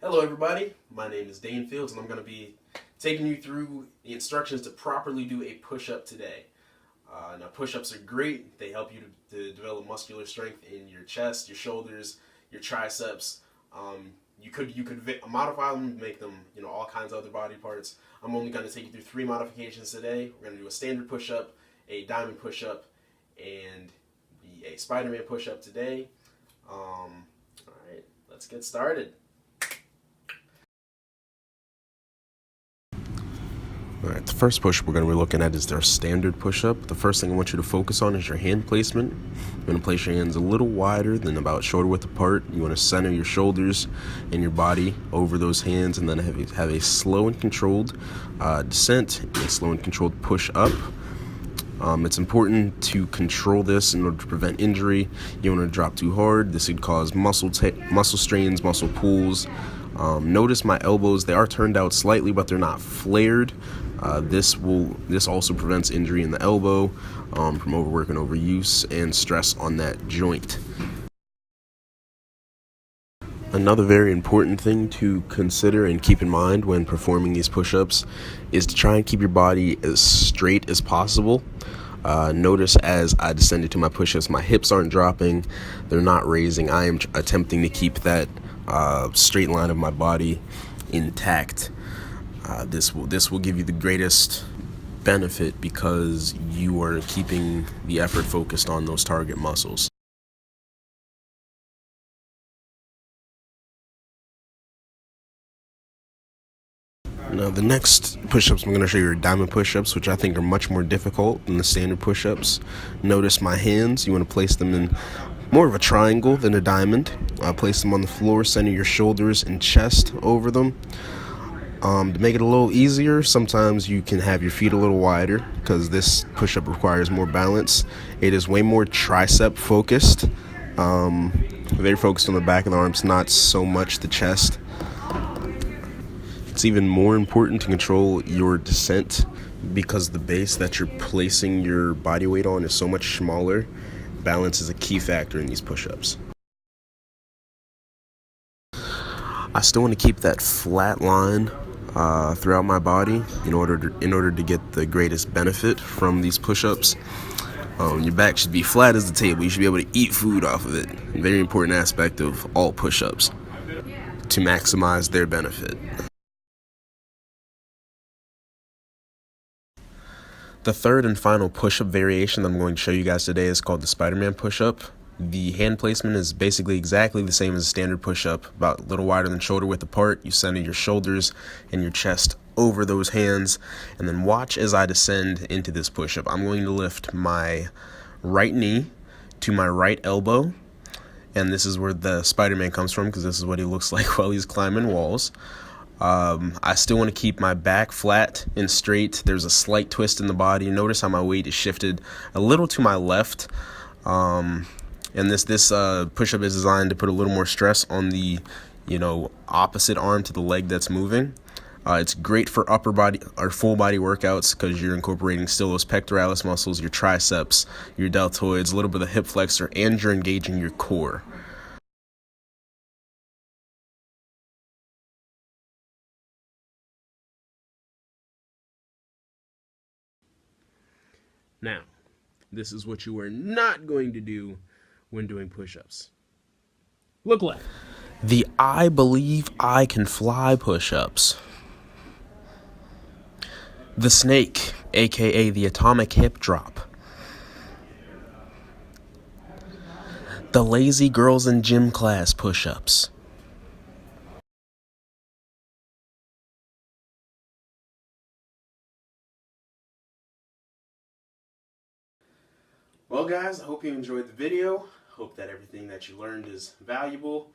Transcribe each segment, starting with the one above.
Hello everybody, my name is Dayne and I'm going to be taking you through the instructions to properly do a push-up today. Now push-ups are great. They help you to develop muscular strength in your chest, your shoulders, your triceps. You could modify them, make them all kinds of other body parts. I'm only going to take you through 3 modifications today. We're going to do a standard push-up, a diamond push-up, and a spiderman push-up today. Alright, let's get started. Alright, the first push we're going to be looking at is their standard push-up. The first thing I want you to focus on is your hand placement. You're going to place your hands a little wider than about shoulder width apart. You want to center your shoulders and your body over those hands, and then have a slow and controlled descent and a slow and controlled push up. It's important to control this in order to prevent injury. You don't want to drop too hard. This could cause muscle strains, muscle pulls. Notice my elbows, they are turned out slightly, but they're not flared. This also prevents injury in the elbow from overwork and overuse and stress on that joint. Another very important thing to consider and keep in mind when performing these push-ups is to try and keep your body as straight as possible. Notice as I descended to my push-ups, my hips aren't dropping, they're not raising. I am attempting to keep that straight line of my body intact. This will give you the greatest benefit because you are keeping the effort focused on those target muscles. Now the next push-ups I'm going to show you are diamond push-ups, which I think are much more difficult than the standard push-ups. Notice my hands, you want to place them in more of a triangle than a diamond. Place them on the floor, center your shoulders and chest over them. To make it a little easier, sometimes you can have your feet a little wider because this push-up requires more balance. It is way more tricep focused, very focused on the back of the arms, not so much the chest. It's even more important to control your descent because the base that you're placing your body weight on is so much smaller. Balance is a key factor in these push-ups. I still want to keep that flat line throughout my body in order to get the greatest benefit from these push-ups. Your back should be flat as the table. You should be able to eat food off of it. A very important aspect of all push-ups to maximize their benefit. The third and final push-up variation that I'm going to show you guys today is called the spiderman push-up. The hand placement is basically exactly the same as a standard push-up, about a little wider than shoulder width apart. You center your shoulders and your chest over those hands, and then watch as I descend into this push-up. I'm going to lift my right knee to my right elbow, and this is where the Spider-Man comes from because this is what he looks like while he's climbing walls. I still want to keep my back flat and straight. There's a slight twist in the body. Notice how my weight is shifted a little to my left. And this push-up is designed to put a little more stress on the, opposite arm to the leg that's moving. It's great for upper body or full body workouts because you're incorporating still those pectoralis muscles, your triceps, your deltoids, a little bit of the hip flexor, and you're engaging your core. Now, this is what you are not going to do when doing push-ups. Look left. The I believe I can fly push-ups. The snake, aka the atomic hip drop. The lazy girls in gym class push-ups. Well guys, I hope you enjoyed the video. Hope that everything that you learned is valuable.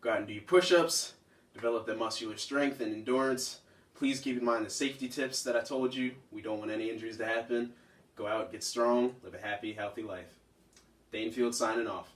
Go out and do your push-ups, develop that muscular strength and endurance. Please keep in mind the safety tips that I told you. We don't want any injuries to happen. Go out, get strong, live a happy, healthy life. Dayne signing off.